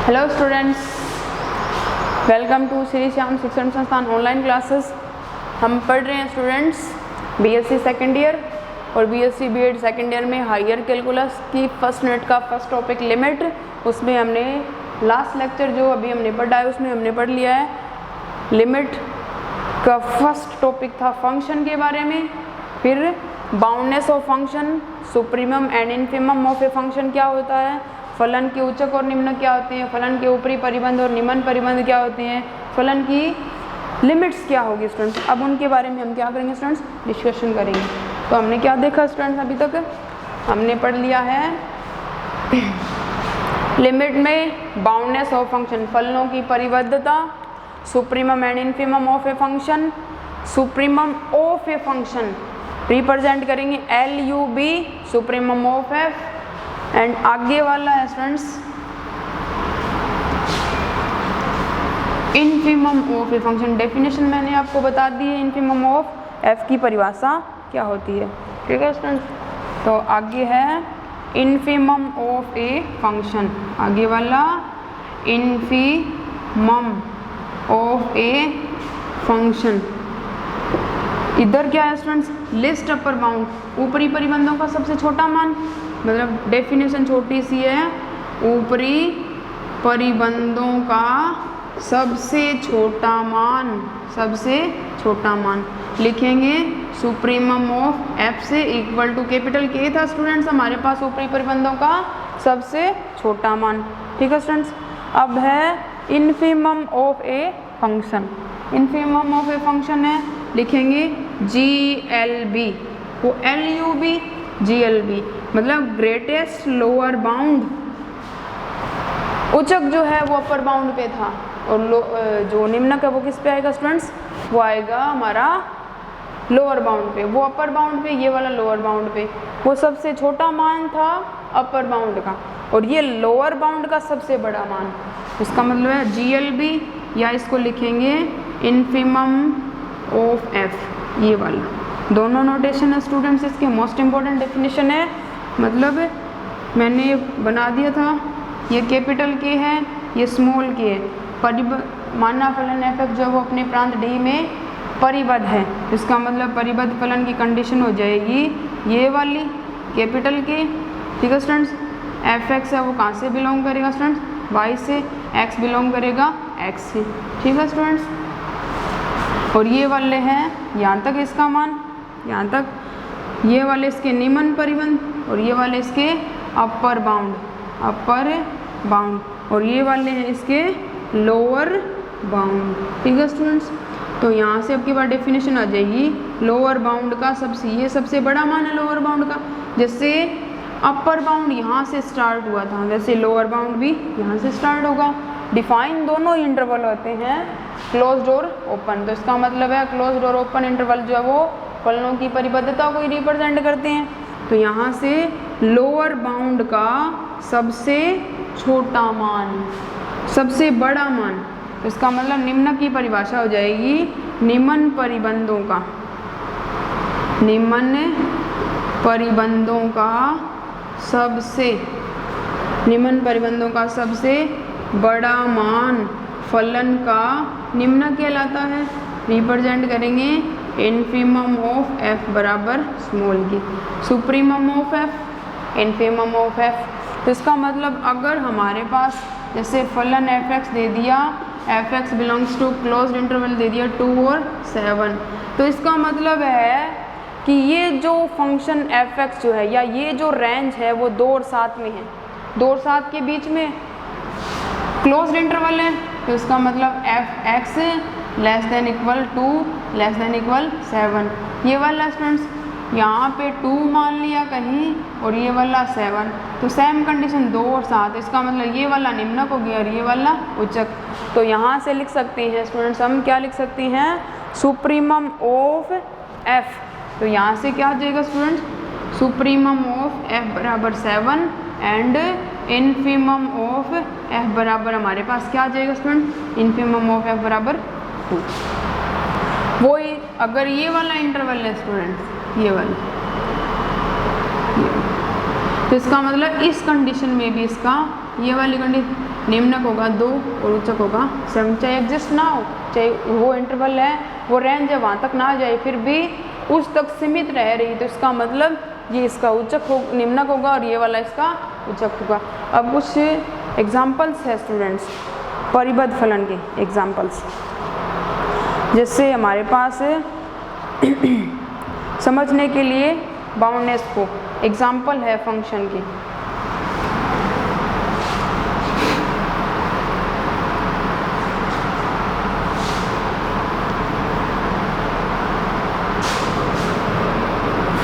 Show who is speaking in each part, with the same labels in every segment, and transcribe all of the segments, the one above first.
Speaker 1: Hello students, welcome to Shri Shyam Shikshan Sansthan online classes. हम पढ़ रहे हैं स्टूडेंट्स बीएससी सेकेंड ईयर और बीएससी बीएड सेकेंड ईयर में हायर कैलकुलस की फर्स्ट यूनिट का फर्स्ट टॉपिक लिमिट। उसमें हमने लास्ट लेक्चर जो अभी हमने पढ़ा है उसमें हमने पढ़ लिया है लिमिट का फर्स्ट टॉपिक था फंक्शन के बारे में। फिर boundness of function, supremum and infimum of a function क्या होता है, फलन के उच्चक और निम्न क्या होते हैं, फलन के ऊपरी परिबंध और निम्न परिबंध क्या होते हैं, फलन की लिमिट्स क्या होगी स्टूडेंट्स। अब उनके बारे में हम क्या करेंगे स्टूडेंट्स, डिस्कशन करेंगे। तो हमने क्या देखा स्टूडेंट्स, अभी तक हमने पढ़ लिया है लिमिट में बाउंडनेस ऑफ फंक्शन, फलनों की परिबद्धता, supremum and infimum of a function, supremum of a function represent करेंगे LUB supremum of F। And आगे वाला है students infimum of a function. Definition मैंने आपको बता दी है, इन्फीमम ऑफ F की परिभाषा क्या होती है। ठीक है स्टूडेंट्स, तो आगे है इन्फीमम ऑफ ए फंक्शन। आगे वाला इन्फीमम ऑफ ए फंक्शन। इधर क्या है स्टूडेंट्स, लिस्ट अपर बाउंड, ऊपरी परिबंधों का सबसे छोटा मान, मतलब डेफिनेशन छोटी सी है, ऊपरी परिबंधों का सबसे छोटा मान, सबसे छोटा मान लिखेंगे सुप्रीमम ऑफ F से इक्वल टू कैपिटल K था स्टूडेंट्स हमारे पास ऊपरी परिबंधों का सबसे छोटा मान। ठीक है स्टूडेंट्स, अब है infimum of a function. Infimum of a function है, लिखेंगे GLB, वो LUB GLB मतलब ग्रेटेस्ट लोअर बाउंड। उच्चक जो है वो अपर बाउंड पे था और जो निम्नक है वो किस पे आएगा स्टूडेंट्स, वो आएगा हमारा लोअर बाउंड पे। वो अपर बाउंड पे, ये वाला लोअर बाउंड पे। वो सबसे छोटा मान था अपर बाउंड का और ये लोअर बाउंड का सबसे बड़ा मान। इसका मतलब है GLB, या इसको लिखेंगे इन्फीमम ऑफ F, ये वाला। दोनों नोटेशन है स्टूडेंट्स, इसके मोस्ट इम्पोर्टेंट डेफिनेशन है, मतलब मैंने बना दिया था, ये कैपिटल K है, ये स्मॉल k है। माना फलन F जो वो अपने प्रांत D में परिबद्ध है, इसका मतलब परिबद्ध फलन की कंडीशन हो जाएगी ये वाली कैपिटल K। ठीक है स्टूडेंट्स, Fx है वो कहाँ से बिलोंग करेगा स्टूडेंट्स, y से, x बिलोंग करेगा x से। ठीक है स्टूडेंट्स, और ये वाले हैं यहाँ तक इसका मान, यहाँ तक ये वाले इसके निम्न परिबंध और ये वाले इसके अपर बाउंड, अपर बाउंड, और ये वाले हैं इसके लोअर बाउंड। ठीक है स्टूडेंट्स, तो यहाँ से आपके पास डेफिनेशन आ जाएगी लोअर बाउंड का सबसे, ये सबसे बड़ा मान है लोअर बाउंड का। जैसे अपर बाउंड यहाँ से स्टार्ट हुआ था वैसे लोअर बाउंड भी यहाँ से स्टार्ट होगा। डिफाइन दोनों इंटरवल होते हैं क्लोज्ड और ओपन, तो इसका मतलब है क्लोज्ड और ओपन इंटरवल जो है वो फलनों की परिबद्धता को ही रिप्रेजेंट करते हैं। तो यहाँ से लोअर बाउंड का सबसे छोटा मान, सबसे बड़ा मान, तो इसका मतलब निम्न की परिभाषा हो जाएगी निम्न परिबंधों का, निम्न परिबंधों का सबसे, निम्न परिबंधों का सबसे बड़ा मान फलन का निम्न कहलाता है। रिप्रेजेंट करेंगे इन्फीमम ऑफ F बराबर स्मॉल की, supremum of F, infimum of F। तो इसका मतलब अगर हमारे पास जैसे फलन Fx दे दिया, Fx belongs to closed interval दे दिया 2 और 7, तो इसका मतलब है कि ये जो फंक्शन Fx जो है या ये जो रेंज है वो 2 और 7 में है, 2 और 7 के बीच में क्लोज्ड इंटरवल है। तो इसका मतलब Fx less than equal 2 less than equal 7। ये वाला स्टूडेंट्स यहाँ पे 2 मान लिया कहीं और ये वाला 7, तो सेम कंडीशन 2 और 7, इसका मतलब ये वाला निम्नक हो गया और ये वाला उच्चक। तो यहाँ से लिख सकते हैं स्टूडेंट्स, हम क्या लिख सकते हैं, सुप्रीमम ऑफ F। तो यहाँ से क्या आ जाएगा स्टूडेंट्स, सुप्रीमम ऑफ F बराबर 7 एंड इन्फीमम ऑफ F बराबर हमारे पास क्या आ जाएगा स्टूडेंट, इन्फीमम ऑफ F बराबर 2। वही अगर ये वाला इंटरवल है स्टूडेंट्स, ये वाला, तो इसका मतलब इस कंडीशन में भी इसका ये वाली कंडीशन निम्नक होगा 2 और उच्चक होगा 7, चाहे एग्जिस्ट ना हो, चाहे वो इंटरवल है, वो रेंज है, वहाँ तक ना जाए, फिर भी उस तक सीमित रह रही, तो इसका मतलब ये इसका उच्चक हो निम्नक होगा और ये वाला इसका उच्चक होगा। अब कुछ एग्जाम्पल्स है स्टूडेंट्स, परिबद्ध फलन के एग्जाम्पल्स, जैसे हमारे पास समझने के लिए बाउंडनेस को एग्जाम्पल है फंक्शन की।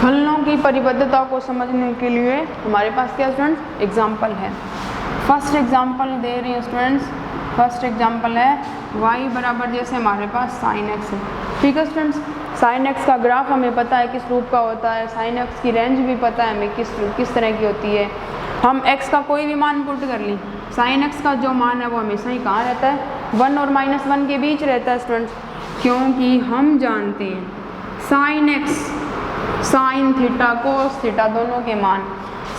Speaker 1: फलनों की परिबद्धता को समझने के लिए हमारे पास क्या स्टूडेंट्स एग्जाम्पल है। फर्स्ट एग्जाम्पल दे रही हैं स्टूडेंट्स, फर्स्ट एग्जाम्पल है y बराबर जैसे हमारे पास sin x है, ठीक है स्टूडेंट्स। sin x का ग्राफ हमें पता है किस रूप का होता है, sin x की रेंज भी पता है हमें किस तरह की होती है। हम x का कोई भी मान पुट कर ली, sin x का जो मान है वो हमेशा ही कहाँ रहता है, 1 और -1 के बीच रहता है स्टूडेंट्स, क्योंकि हम जानते हैं sin x sin theta cos theta दोनों के मान,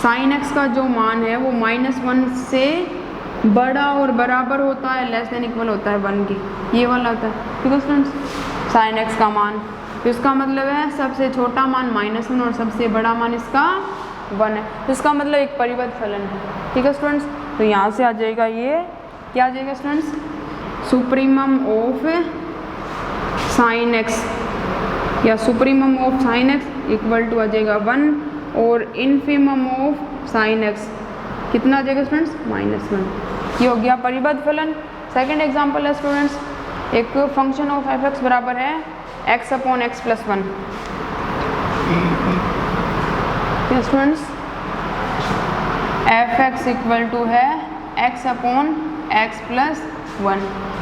Speaker 1: sin x का जो मान है वो -1 से बड़ा और बराबर होता है, लेस देन इक्वल होता है 1 की, ये वाला होता है, ठीक है स्टूडेंट्स। sin x का मान, तो इसका मतलब है सबसे छोटा मान -1 और सबसे बड़ा मान इसका 1 है, तो इसका मतलब एक परिबद्ध फलन है, ठीक है स्टूडेंट्स। तो यहाँ से आ जाएगा ये क्या आ जाएगा students, supremum of sin x या supremum of sin x equal to आ जाएगा 1 और इन्फीमम ऑफ sin x कितना आ जाएगा स्टूडेंट्स -1। ये हो गया परिबद्ध फलन। सेकंड एग्जांपल है स्टूडेंट्स, एक फंक्शन ऑफ f(x) बराबर है x/x+1, students f(x) equal to है x/x+1,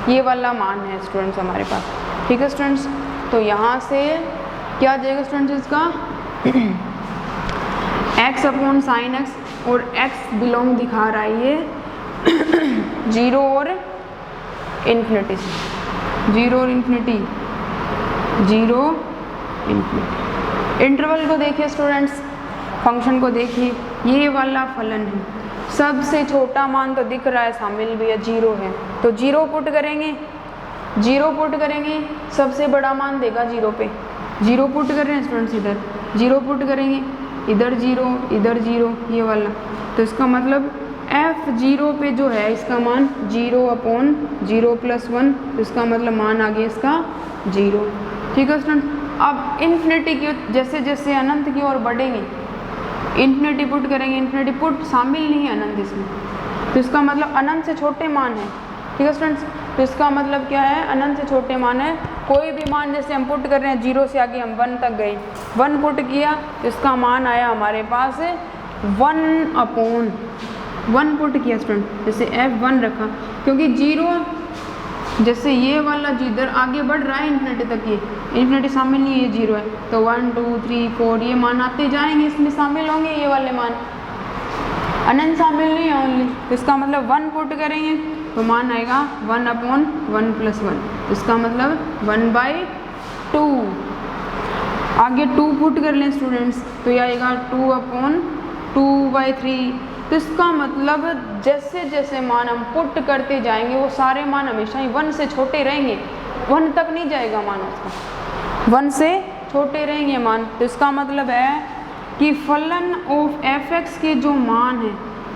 Speaker 1: ये वाला मान है स्टूडेंट्स हमारे पास, ठीक है स्टूडेंट्स। तो यहाँ से क्या आ जाएगा स्टूडेंट्स इसका x/sin x और x बिलोंग दिखा रहा है ये 0 और इन्फिनिटी से, 0 और इन्फिनिटी, 0 इन्फिनिटी। इंटरवल को देखिए स्टूडेंट्स, फंक्शन को देखिए, ये वाला फलन है, सबसे छोटा मान तो दिख रहा है, शामिल भी है 0 है, तो 0 पुट करेंगे, 0 पुट करेंगे, सबसे बड़ा मान देगा 0 पे, 0 पुट कर रहे हैं स्टूडेंट्स, इधर 0 पुट करेंगे, इधर 0 इधर 0, ये वाला, तो इसका मतलब f0 पे जो है इसका मान 0/0+1, तो इसका मतलब मान आ गया इसका 0, ठीक है स्टूडेंट। अब इन्फिनिटी की जैसे जैसे अनंत की ओर बढ़ेंगे, इन्फिनिटी पुट करेंगे, इन्फिनिटी पुट शामिल नहीं है अनंत इसमें, तो इसका मतलब अनंत से छोटे मान है, ठीक है स्टूडेंट्स। तो इसका मतलब क्या है, अनंत से छोटे मान है, कोई भी मान जैसे हम पुट कर रहे हैं 0 से आगे हम 1 तक गए, 1 पुट किया तो इसका मान आया हमारे पास 1 पुट किया स्टूडेंट, जैसे f1 रखा, क्योंकि 0 जैसे ये वाला जिधर आगे बढ़ रहा है इन्फिनिटी तक, ये इन्फिनिटी शामिल नहीं है, ये 0 है, तो 1 2 3 4 ये मान आते जाएंगे, इसमें शामिल होंगे ये वाले मान, अनंत शामिल नहीं है ओनली, तो इसका मतलब 1 पुट करेंगे तो मान आएगा 1/1+1, इसका मतलब 1/2। आगे 2 पुट कर लें स्टूडेंट्स तो ये आएगा 2/2/3, तो इसका मतलब जैसे जैसे मान हम पुट करते जाएंगे वो सारे मान हमेशा ही 1 से छोटे रहेंगे, 1 तक नहीं जाएगा मान उसका, 1 से छोटे रहेंगे मान, तो इसका मतलब है कि फलन ऑफ f(x) के जो मान है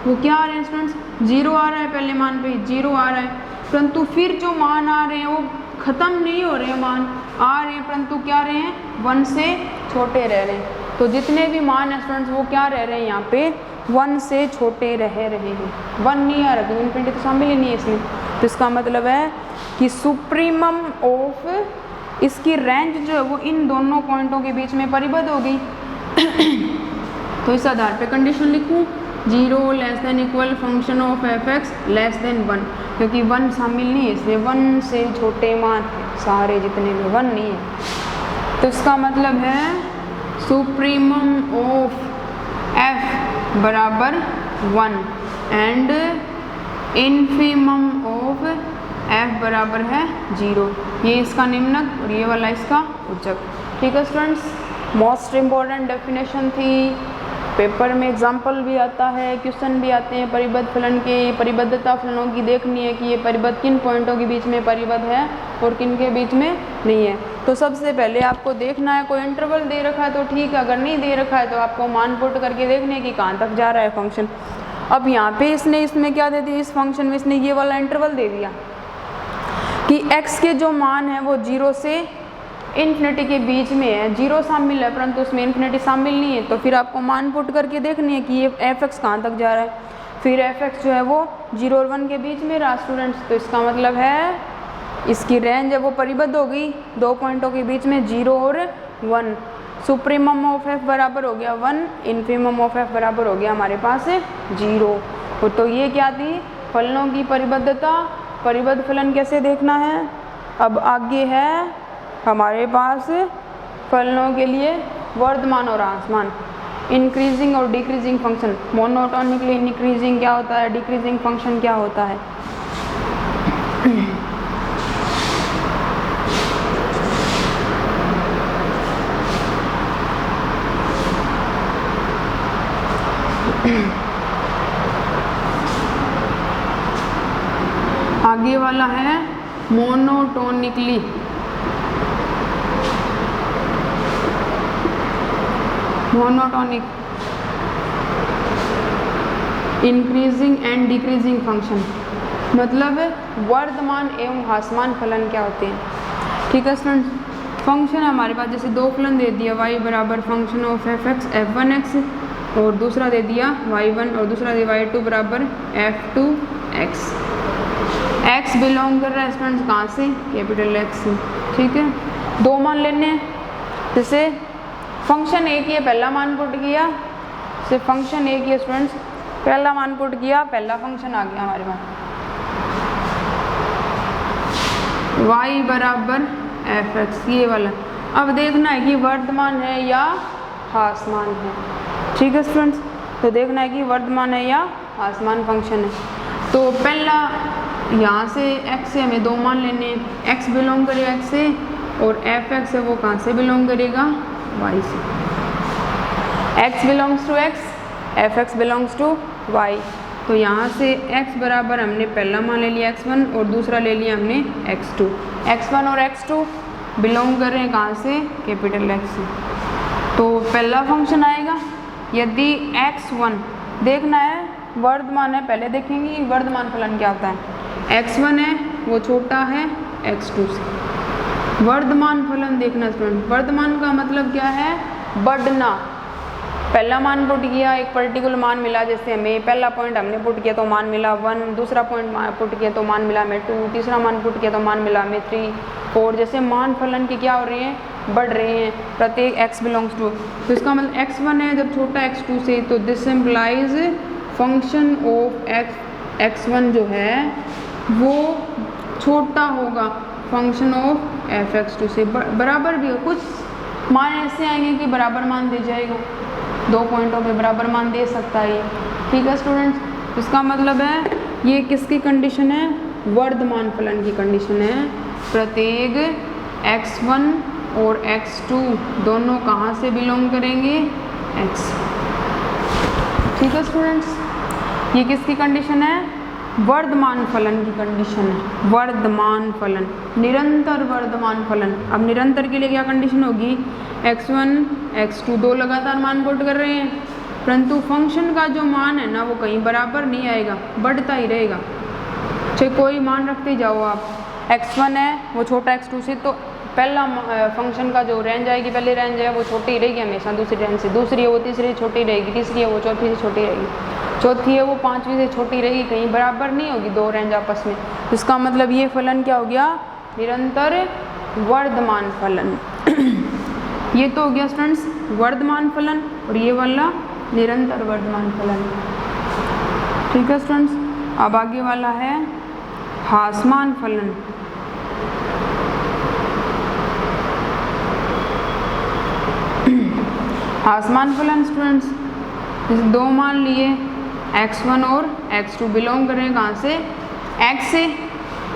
Speaker 1: वो क्या आ रहे हैं स्टूडेंट्स, 0 आ रहा है, पहले मान पे 0 आ रहा है, परंतु फिर जो मान आ रहे हैं वो ख़त्म नहीं हो रहे हैं, मान आ रहे हैं परंतु क्या रहे हैं, 1 से छोटे रह रहे हैं, तो जितने भी मान है स्टूडेंट्स वो क्या रह रहे हैं यहाँ पे 1 से छोटे रह रहे हैं, 1 नहीं आ रहा, तो इन्फिनिटी तो शामिल ही नहीं है इसमें, तो इसका मतलब है कि सुप्रीमम ऑफ इसकी रेंज जो है वो इन दोनों पॉइंटों के बीच में परिबद्ध हो गई। तो इस आधार पे कंडीशन लिखूँ 0 <= फंक्शन ऑफ f(x) <1, क्योंकि 1 शामिल नहीं है इसलिए 1 से छोटे मान है सारे जितने भी, 1 नहीं है, तो इसका मतलब है सुप्रीमम ऑफ f बराबर 1 एंड इन्फीमम ऑफ f बराबर है 0, ये इसका निम्नक और ये वाला इसका उच्चक, ठीक है स्टूडेंट्स। मोस्ट इम्पॉर्टेंट डेफिनेशन थी पेपर में एग्जाम्पल भी आता है, क्वेश्चन भी आते हैं परिबद्ध फलन के। परिबद्धता फलनों की देखनी है कि ये परिबद्ध किन पॉइंटों के बीच में परिबद्ध है और किन के बीच में नहीं है। तो सबसे पहले आपको देखना है, कोई इंटरवल दे रखा है तो ठीक है, अगर नहीं दे रखा है तो आपको मान पुट करके देखने है कि कहाँ तक जा रहा है फंक्शन। अब यहाँ पे इसमें क्या दे दिया, इस फंक्शन में इसने ये वाला इंटरवल दे दिया कि x के जो मान है वो 0 से इन्फिनिटी के बीच में है। 0 शामिल है परंतु उसमें इन्फिनिटी शामिल नहीं है। तो फिर आपको मान पुट करके देखनी है कि ये f(x) कहाँ तक जा रहा है। फिर f(x) जो है वो 0 और 1 के बीच में रहा स्टूडेंट्स। तो इसका मतलब है इसकी रेंज है वो परिबद्ध हो गई, 2 पॉइंटों के बीच में 0 और 1। सुप्रीमम ऑफ f बराबर हो गया 1, इन्फीमम ऑफ f बराबर हो गया हमारे पास 0। तो ये क्या थी, फलनों की परिबद्धता। परिबद्ध फलन कैसे देखना है। अब आगे है हमारे पास फलनों के लिए वर्धमान और ह्रासमान, इंक्रीजिंग और डिक्रीजिंग फंक्शन। मोनोटोनिकली इंक्रीजिंग क्या होता है, डिक्रीजिंग फंक्शन क्या होता है। आगे वाला है monotonically. Monotonic increasing and decreasing function, मतलब वर्धमान एवं ह्रासमान फलन क्या होते हैं। ठीक है स्टूडेंट, फंक्शन हमारे पास जैसे दो फलन दे दिया, y बराबर फंक्शन ऑफ f(x) f1x और दूसरा दे दिया y1 और दूसरा दे y2 बराबर f2x। x बिलोंग कर रहा है स्टूडेंट्स कहाँ से, कैपिटल X से। ठीक है, दो मान लेने हैं। जैसे फंक्शन एक ही है, पहला मान पुट किया, जैसे फंक्शन एक ही है स्टूडेंट्स, पहला मान पुट किया, पहला फंक्शन आ गया हमारे पास y बराबर f(x) ये वाला। अब देखना है कि वर्धमान है या ह्रासमान है। ठीक है स्टूडेंट्स, तो देखना है कि वर्धमान है या ह्रासमान फंक्शन है। तो पहला यहाँ से x से हमें दो मान लेने हैं, x बिलोंग करेगा x से और f(x) है वो कहाँ से बिलोंग करेगा, y से। x belongs to x, f(x) belongs to y। तो यहाँ से x बराबर हमने पहला मान ले लिया x1 और दूसरा ले लिया हमने x2। x1 और x2 बिलोंग कर रहे हैं कहाँ से, कैपिटल X से। तो पहला फंक्शन आएगा, यदि x1 देखना है वर्धमान है, पहले देखेंगे वर्धमान फलन क्या होता है। x1 है वो छोटा है x2 से। वर्धमान फलन देखना स्टूडेंट, वर्धमान का मतलब क्या है, बढ़ना। पहला मान पुट किया, एक पर्टिकुलर मान मिला, जैसे हमें पहला पॉइंट हमने पुट किया तो मान मिला 1, दूसरा पॉइंट पुट किया तो मान मिला हमें 2, तीसरा मान पुट किया तो मान मिला हमें 3, 4। जैसे मान फलन की क्या हो रही हैं, बढ़ रहे हैं, प्रत्येक x बिलोंग्स टू। तो इसका मतलब x1 है जब छोटा x2 से, तो this implies function of x1 जो है वो छोटा होगा फंक्शन ऑफ f(x2) से। बराबर भी हो, कुछ मान ऐसे आएंगे कि बराबर मान दे जाएगा, 2 पॉइंटों पे बराबर मान दे सकता है ये। ठीक है स्टूडेंट्स, इसका मतलब है ये किसकी कंडीशन है, वर्धमान फलन की कंडीशन है। प्रत्येक x1 और x2 दोनों कहाँ से बिलोंग करेंगे, x। ठीक है स्टूडेंट्स, ये किसकी कंडीशन है, वर्धमान फलन की कंडीशन है। वर्धमान फलन, निरंतर वर्धमान फलन। अब निरंतर के लिए क्या कंडीशन होगी, x1 x2 दो लगातार मान पुट कर रहे हैं, परंतु फंक्शन का जो मान है ना वो कहीं बराबर नहीं आएगा, बढ़ता ही रहेगा। चाहे कोई मान रखते जाओ आप, x1 है वो छोटा x2 से, तो पहला फंक्शन का जो रेंज आएगी, पहली रेंज है वो छोटी ही रहेगी हमेशा दूसरी रेंज से, दूसरी है वो तीसरी छोटी रहेगी, तीसरी है वो चौथी से छोटी रहेगी, चौथी है वो पांचवी से छोटी रहेगी, कहीं बराबर नहीं होगी दो रेंज आपस में। इसका मतलब ये फलन क्या हो गया, निरंतर वर्धमान फलन। ये तो हो गया स्टूडेंट्स वर्धमान फलन, और ये वाला निरंतर वर्धमान फलन। ठीक है स्टूडेंट्स, अब आगे वाला है ह्रासमान फलन। ह्रासमान फलन स्टूडेंट्स, जैसे दो मान लिए x1 और x2 बिलोंग करें कहाँ से, x से।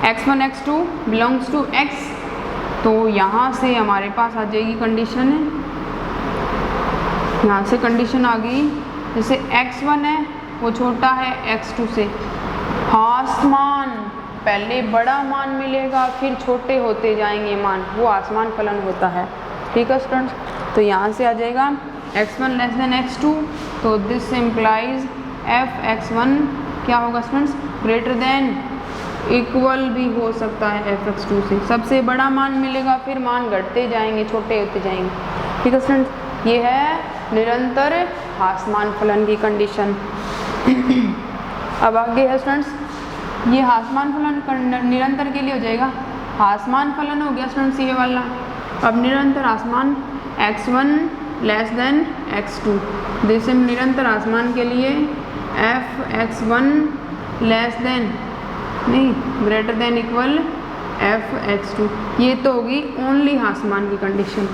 Speaker 1: x1 x2 belongs to x, तो यहाँ से हमारे पास आ जाएगी कंडीशन, यहाँ से कंडीशन आ गई जैसे x1 है वो छोटा है x2 से, आसमान पहले बड़ा मान मिलेगा फिर छोटे होते जाएंगे मान, वो आसमान फलन होता है। ठीक है स्टूडेंट्स, तो यहाँ से आ जाएगा x1 लेस देन x2, तो दिस इम्प्लाइज f(x1) क्या होगा स्टूडेंट्स, ग्रेटर देन इक्वल भी हो सकता है f(x2) से। सबसे बड़ा मान मिलेगा फिर मान घटते जाएंगे छोटे होते जाएंगे। ठीक है स्टूडेंट्स, ये है निरंतर आसमान फलन की कंडीशन। अब आगे है स्टूडेंट्स, ये आसमान फलन निरंतर के लिए हो जाएगा, आसमान फलन हो गया स्टूडेंट्स ये वाला। अब निरंतर आसमान x1 लेस देन x2, जैसे निरंतर आसमान के लिए f(x1) लेस देन नहीं ग्रेटर देन इक्वल f(x2), ये तो होगी ओनली आसमान की कंडीशन।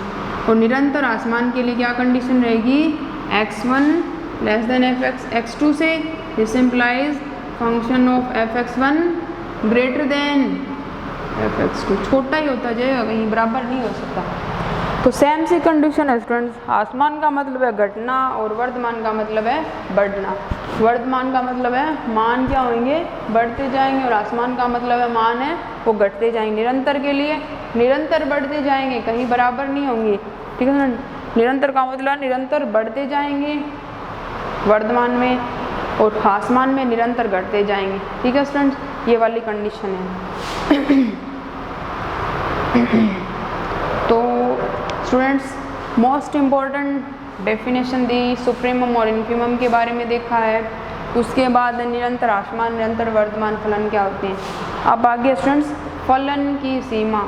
Speaker 1: और निरंतर आसमान के लिए क्या कंडीशन रहेगी, x1 लेस देन f(x2) से, this implies function of f(x1) greater than f(x2), छोटा ही होता जाएगा, कहीं बराबर नहीं हो सकता। तो सेम सी कंडीशन है स्टूडेंट्स, आसमान का मतलब है घटना और वर्तमान का मतलब है बढ़ना। वर्तमान का मतलब है मान क्या होंगे, बढ़ते जाएंगे, और आसमान का मतलब है मान है वो घटते जाएंगे। निरंतर के लिए निरंतर बढ़ते जाएंगे, कहीं बराबर नहीं होंगे। ठीक है ना, निरंतर का मतलब निरंतर बढ़ते जाएंगे वर्तमान में, और आसमान में निरंतर घटते जाएंगे। ठीक है स्टूडेंट्स, ये वाली कंडीशन है। तो स्टूडेंट्स, मोस्ट इम्पॉर्टेंट डेफिनेशन दी, सुप्रीमम और इन्फीमम के बारे में देखा है। उसके बाद निरंतर आसमान, निरंतर वर्तमान फलन क्या होते हैं। अब आगे स्टूडेंट्स, फलन की सीमा,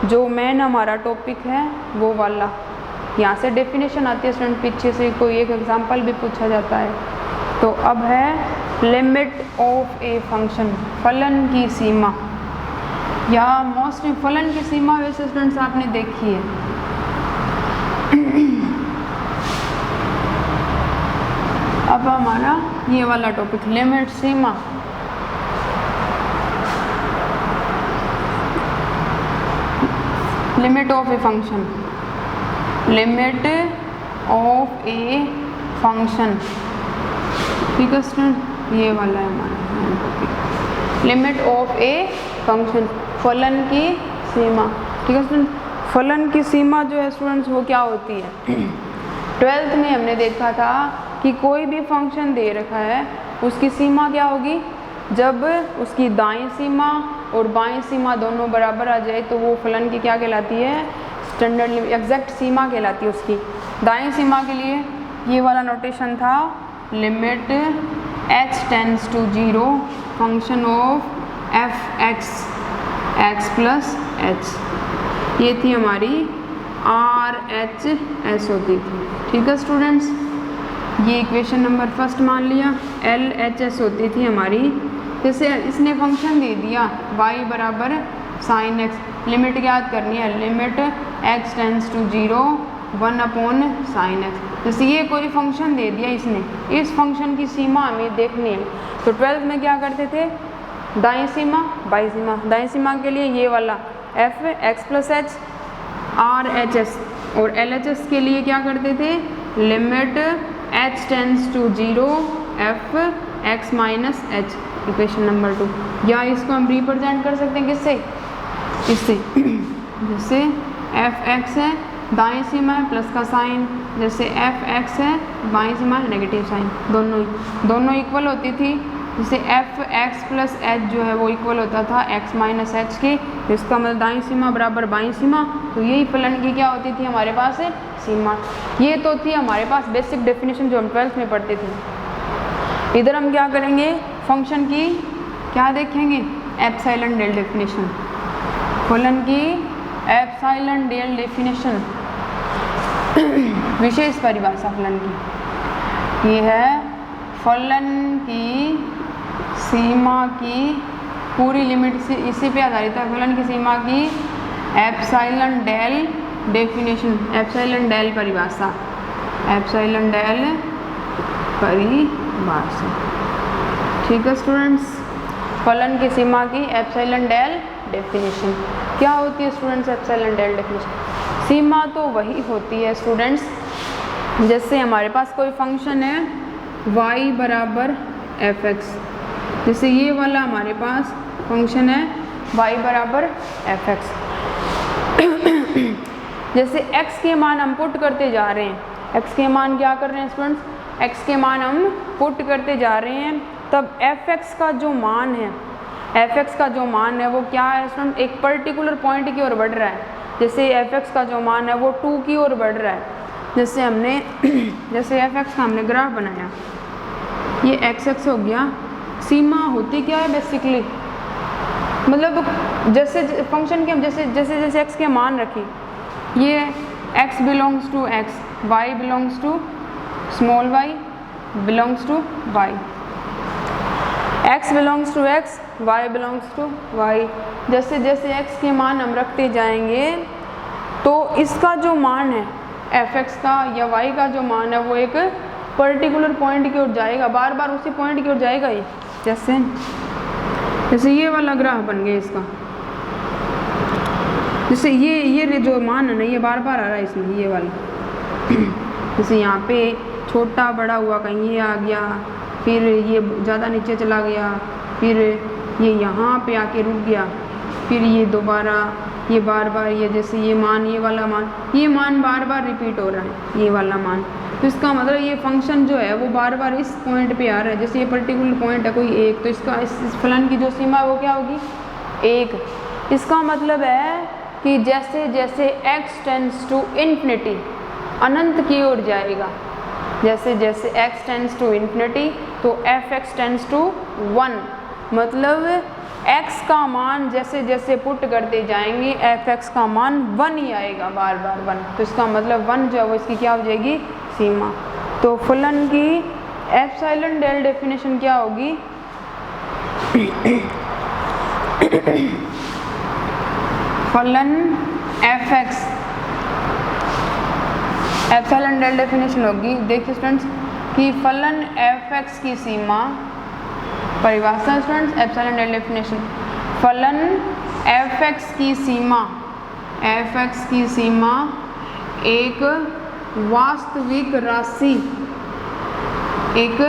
Speaker 1: जो मेन हमारा टॉपिक है वो वाला, यहाँ से डेफिनेशन आती है स्टूडेंट, पीछे से कोई एक एग्जांपल भी पूछा जाता है। तो अब है लिमिट ऑफ ए फंक्शन, फलन की सीमा, या मोस्ट फलन की सीमा वैसे स्टूडेंट्स आपने देखी है। अब हमारा ये वाला topic limit Seema, limit of a function, limit of a function. ठीक है स्टूडेंट, ये वाला है हमारा topic, limit of a function, फलन की सीमा। ठीक है स्टूडेंट, फलन की सीमा जो है स्टूडेंट्स वो क्या होती है, 12th में हमने देखा था कि कोई भी फंक्शन दे रखा है उसकी सीमा क्या होगी, जब उसकी दाईं सीमा और बाईं सीमा दोनों बराबर आ जाए तो वो फलन की क्या कहलाती है, स्टैंडर्ड एग्जैक्ट सीमा कहलाती है उसकी। दाईं सीमा के लिए ये वाला नोटेशन था, limit h tends to 0 function of f(x) x plus h, ये थी हमारी RHS होती थी। ठीक है स्टूडेंट्स, ये इक्वेशन नंबर फर्स्ट मान लिया। LHS होती थी हमारी, जैसे इसने फंक्शन दे दिया y बराबर साइन x, लिमिट याद करनी है, limit x tends to 0 1/sin x। जैसे ये कोई फंक्शन दे दिया इसने, इस फंक्शन की सीमा हमें देखनी है। तो 12th में क्या करते थे, दाईं सीमा बाईं सीमा, दाईं सीमा के लिए ये वाला f(x प्लस h) RHS, और LHS के लिए क्या करते थे, limit h tends to 0 f(x minus h), equation number 2। या इसको हम रिप्रेजेंट कर सकते हैं किससे, इससे, जैसे f(x) है दाईं सीमा है प्लस का साइन, जैसे f(x) है बाईं सीमा है नेगेटिव साइन, दोनों इक्वल होती थी। जैसे f(x प्लस h) जो है वो इक्वल होता था x माइनस h के, इसका मतलब दाईं सीमा बराबर बाईं सीमा, तो यही फलन की क्या होती थी हमारे पास सीमा। ये तो थी हमारे पास बेसिक डेफिनेशन जो हम 12th में पढ़ते थे। इधर हम क्या करेंगे, फंक्शन की क्या देखेंगे, एप्सिलॉन डेल डेफिनेशन, फलन की एप्सिलॉन डेल डेफिनेशन, विशेष परिभाषा फलन की। ये है फलन की सीमा की पूरी लिमिट से इसी पे आधारित है, फलन की सीमा की epsilon del definition, epsilon del परिभाषा, एप्सिलॉन डेल परिभाषा। ठीक है स्टूडेंट्स, फलन की सीमा की एप्सिलॉन डेल डेफिनेशन क्या होती है स्टूडेंट्स, एप्सिलॉन डेल डेफिनेशन। सीमा तो वही होती है स्टूडेंट्स, जैसे हमारे पास कोई फंक्शन है y बराबर एफ एक्स। जैसे ये वाला हमारे पास फंक्शन है y बराबर एफ एक्स। जैसे x के मान हम पुट करते जा रहे हैं, x के मान क्या कर रहे हैं स्टूडेंट्स, x के मान हम पुट करते जा रहे हैं, तब एफ एक्स का जो मान है, एफ एक्स का जो मान है वो क्या है स्टूडेंट, एक पर्टिकुलर पॉइंट की ओर बढ़ रहा है। जैसे एफ एक्स का जो मान है वो 2 की ओर बढ़ रहा है। जैसे हमने जैसे एफ एक्स का हमने ग्राफ बनाया, ये एक्स एक्स हो गया, सीमा होती क्या है बेसिकली, मतलब जैसे फंक्शन के हम जैसे जैसे जैसे एक्स के मान रखें, ये x belongs to x, y belongs to small y belongs to y, x belongs to x, y belongs to y। जैसे जैसे x के मान हम रखते जाएंगे तो इसका जो मान है एफ एक्स का या y का जो मान है वो एक पर्टिकुलर पॉइंट की ओर जाएगा, बार बार उसी पॉइंट की ओर जाएगा ये। जैसे ये वाला ग्राफ बन गया इसका, जैसे ये जो मान है ना ये बार बार आ रहा है इसमें, ये वाला जैसे यहाँ पे छोटा बड़ा हुआ, कहीं ये आ गया, फिर ये ज़्यादा नीचे चला गया, फिर ये यहाँ पे आके रुक गया, फिर ये दोबारा ये बार बार ये जैसे ये मान, ये वाला मान, ये मान बार बार रिपीट हो रहा है, ये वाला मान। तो इसका मतलब ये फंक्शन जो है वो बार बार इस पॉइंट पे आ रहा है। जैसे ये पर्टिकुलर पॉइंट है कोई एक, तो इसका इस फलन की जो सीमा है वो क्या होगी, 1। इसका मतलब है कि जैसे जैसे x टेंड्स टू इन्फिनिटी, अनंत की ओर जाएगा, जैसे जैसे x टेंड्स टू इन्फिनिटी तो एफ एक्स टेंड्स टू 1, मतलब x का मान जैसे जैसे पुट करते जाएंगे एफ एक्स का मान 1 ही आएगा, बार बार 1। तो इसका मतलब 1 जो है वो इसकी क्या हो जाएगी, सीमा। तो फलन की एप्सिलॉन डेल डेफिनेशन क्या होगी, फलन f x, epsilon del definition होगी, देखिए स्टूडेंट्स कि फलन एफ एक्स की सीमा, परिभाषा स्टूडेंट्स एप्सिलॉन डेल डेफिनेशन, फलन एफ एक्स की सीमा, एफ एक्स की सीमा एक वास्तविक राशि, एक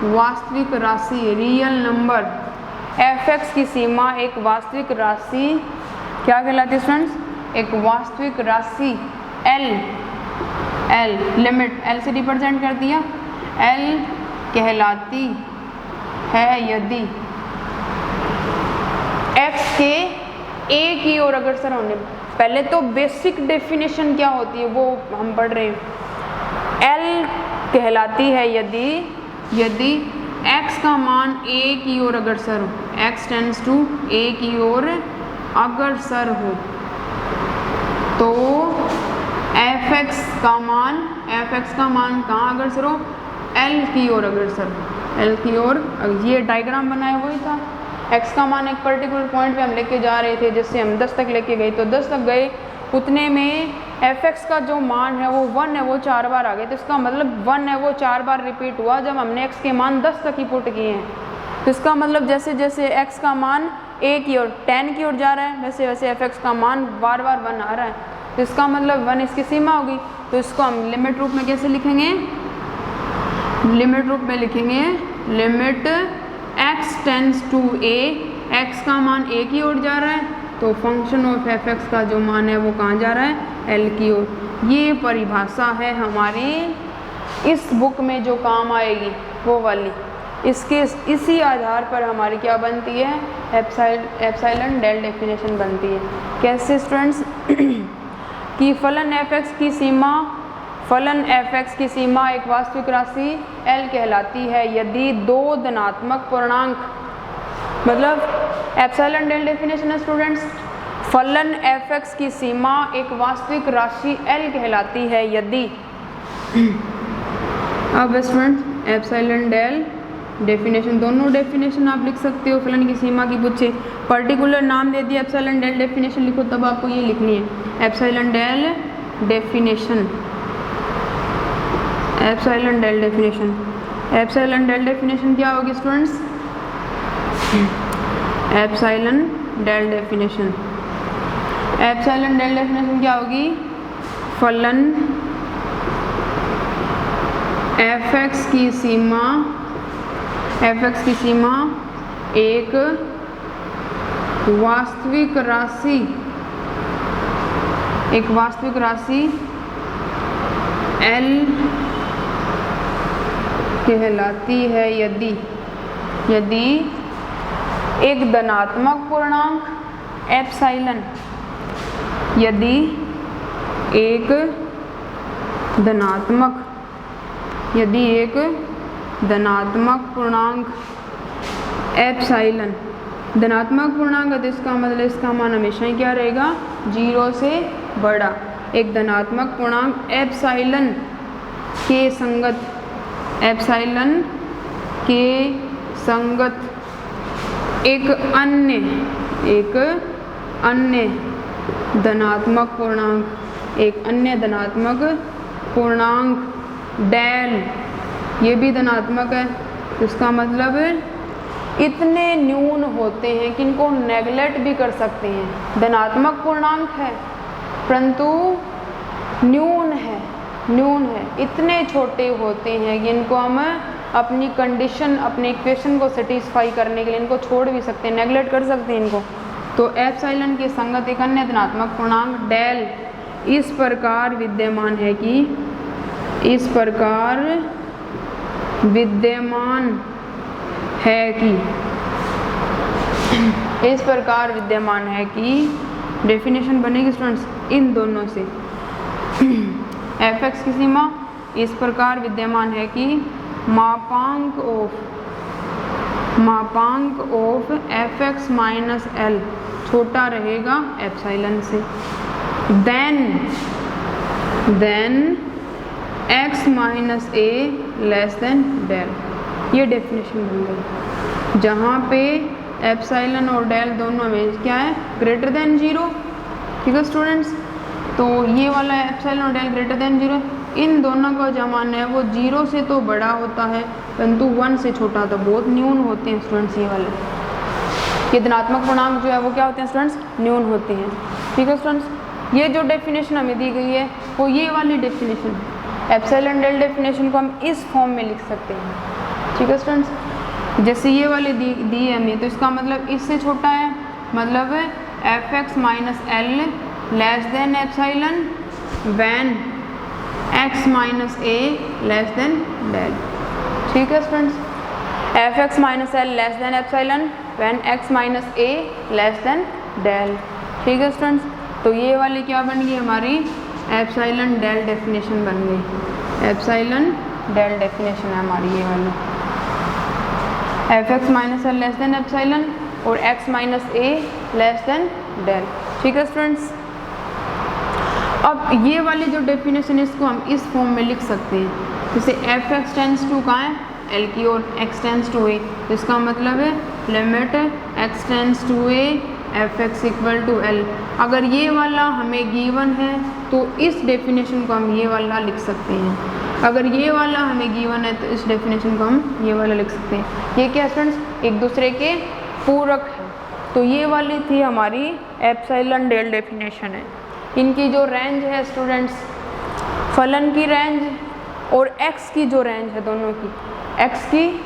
Speaker 1: वास्तविक राशि रियल नंबर, एफ एक्स की सीमा एक वास्तविक राशि क्या कहलाती है स्टूडेंट्स, एक वास्तविक राशि एल लिमिट एल से रिप्रेजेंट कर दिया, एल कहलाती है यदि x के a की ओर अग्रसर होने। पहले तो बेसिक डेफिनेशन क्या होती है वो हम पढ़ रहे हैं। L कहलाती है यदि x का मान a की ओर अग्रसर हो, x टेंड्स टू a की ओर अग्रसर हो, तो एफ एक्स का मान कहाँ अग्रसर हो, L की ओर अग्रसर हो, L की ओर। ये डायग्राम बनाया वही था, x का मान एक पर्टिकुलर पॉइंट पे हम लेके जा रहे थे, जैसे हम 10 तक लेके गए तो 10 तक गए, उतने में एफ एक्स का जो मान है वो 1 है, वो 4 बार आ गए। तो इसका मतलब 1 है वो 4 बार रिपीट हुआ जब हमने x के मान 10 तक ही पुट किए हैं। तो इसका मतलब जैसे जैसे x का मान a की ओर 10 की ओर जा रहा है, वैसे वैसे एफ एक्स का मान बार बार 1 आ रहा है। तो इसका मतलब 1 इसकी सीमा होगी। तो इसको हम लिमिट रूप में कैसे लिखेंगे, लिमिट रूप में लिखेंगे limit x tends to a, x का मान a की ओर जा रहा है तो फंक्शन ऑफ एफ एक्स का जो मान है वो कहाँ जा रहा है, l की ओर। ये परिभाषा है हमारी इस बुक में जो काम आएगी वो वाली, इसके इसी आधार पर हमारी क्या बनती है, एप्सिलॉन डेल डेफिनेशन बनती है। कैसे स्टूडेंट्स कि फलन एफ एक्स की सीमा, फलन एफ एक्स की सीमा एक वास्तविक राशि L कहलाती है यदि 2 धनात्मक पूर्णांक, मतलब एप्सिलॉन डेल डेफिनेशन है स्टूडेंट्स, फलन एफ एक्स की सीमा एक वास्तविक राशि L कहलाती है यदि, अब स्टूडेंट्स एप्सिलॉन डेल डेफिनेशन, दोनों डेफिनेशन आप लिख सकते हो। फलन की सीमा की पूछे पर्टिकुलर नाम दे दिया, एप्सिलॉन डेल डेफिनेशन लिखो, तब आपको ये लिखनी है epsilon del definition, epsilon del definition. Epsilon del definition क्या होगी students, epsilon del definition, epsilon del definition क्या होगी, फलन fx की सीमा एक वास्तविक राशि L कहलाती है यदि एक धनात्मक पूर्णांक एप्सिलॉन, यदि एक धनात्मक पूर्णांक एप्सिलॉन, धनात्मक पूर्णांक है तो इसका मतलब इसका मान हमेशा ही क्या रहेगा, 0 से बड़ा। एक धनात्मक पूर्णांक एप्सिलॉन के संगत एक अन्य धनात्मक पूर्णांक डेल, ये भी धनात्मक है, इसका मतलब इतने न्यून होते हैं कि इनको नेगलेक्ट भी कर सकते हैं। धनात्मक पूर्णांक है परंतु न्यून है, इतने छोटे होते हैं कि इनको हम अपनी कंडीशन, अपने इक्वेशन को सेटिस्फाई करने के लिए इनको छोड़ भी सकते हैं, नेगलेक्ट कर सकते हैं इनको। तो एप्सिलॉन के संगत एक अन्य धनात्मक पूर्णांक डेल इस प्रकार विद्यमान है कि डेफिनेशन बनेगी स्टूडेंट्स इन दोनों से। fx की सीमा इस प्रकार विद्यमान है कि मापांक ऑफ fx माइनस l छोटा रहेगा एप्सिलॉन से। Then x minus a less than del, ये डेफिनेशन बन गई जहाँ पे एप्सिलॉन और डेल दोनों में क्या है, ग्रेटर देन 0। ठीक है स्टूडेंट्स, तो ये वाला एप्सिलॉन और डेल ग्रेटर देन 0, इन दोनों का जो मान है वो 0 से तो बड़ा होता है परंतु 1 से छोटा, तो बहुत न्यून होते हैं स्टूडेंट्स ये वाले। ये धनात्मक पूर्णांक जो है वो क्या होते हैं स्टूडेंट्स, न्यून होते हैं। ठीक है स्टूडेंट्स, ये जो डेफिनेशन हमें दी गई है वो ये वाली डेफिनेशन है। एप्सिलॉन डेल डेफिनेशन को हम इस फॉर्म में लिख सकते हैं। ठीक है स्टूडेंट्स, जैसे ये वाली दी है हमें, तो इसका मतलब इससे छोटा है, मतलब fx minus L less than epsilon when x minus a less than del. ठीक है students, fx minus L less than epsilon when x minus a less than del. ठीक है स्टूडेंट्स, तो ये वाली क्या बन गई हमारी, एप्सिलॉन डेल डेफिनेशन बन गई। एप्सिलॉन डेल डेफिनेशन है हमारी ये वाली, fx minus L less than epsilon और x minus a less than del. ठीक है स्टूडेंट्स, अब ये वाली जो डेफिनेशन है इसको हम इस फॉर्म में लिख सकते हैं, जैसे fx टेंस टू कहाँ है, l की ओर, x टेंस टू a, तो इसका मतलब है limit x tends to a fx equal to l। अगर ये वाला हमें गिवन है तो इस डेफिनेशन को हम ये वाला लिख सकते हैं, अगर ये वाला हमें गिवन है तो इस डेफिनेशन को हम ये वाला लिख सकते हैं। ये क्या स्टूडेंट्स, एक दूसरे के पूरक है। तो ये वाली थी हमारी एप्सिलॉन डेल डेफिनेशन है। इनकी जो रेंज है स्टूडेंट्स, फलन की रेंज और x की जो रेंज है दोनों की, x की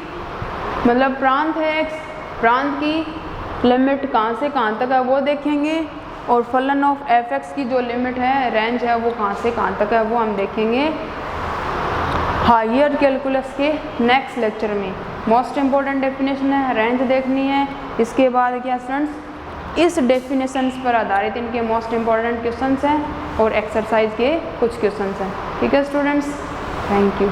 Speaker 1: मतलब प्रांत है x, प्रांत की लिमिट कहाँ से कहाँ तक है वो देखेंगे, और फलन ऑफ fx की जो लिमिट है, रेंज है, वो कहाँ से कहाँ तक है वो हम देखेंगे हायर कैलकुलस के नेक्स्ट लेक्चर में। मोस्ट इम्पॉर्टेंट डेफिनेशन है, रेंज देखनी है। इसके बाद क्या स्टूडेंट्स, इस डेफिनेशंस पर आधारित इनके मोस्ट इम्पॉर्टेंट क्वेश्चंस हैं और एक्सरसाइज के कुछ क्वेश्चंस हैं। ठीक है स्टूडेंट्स, थैंक यू।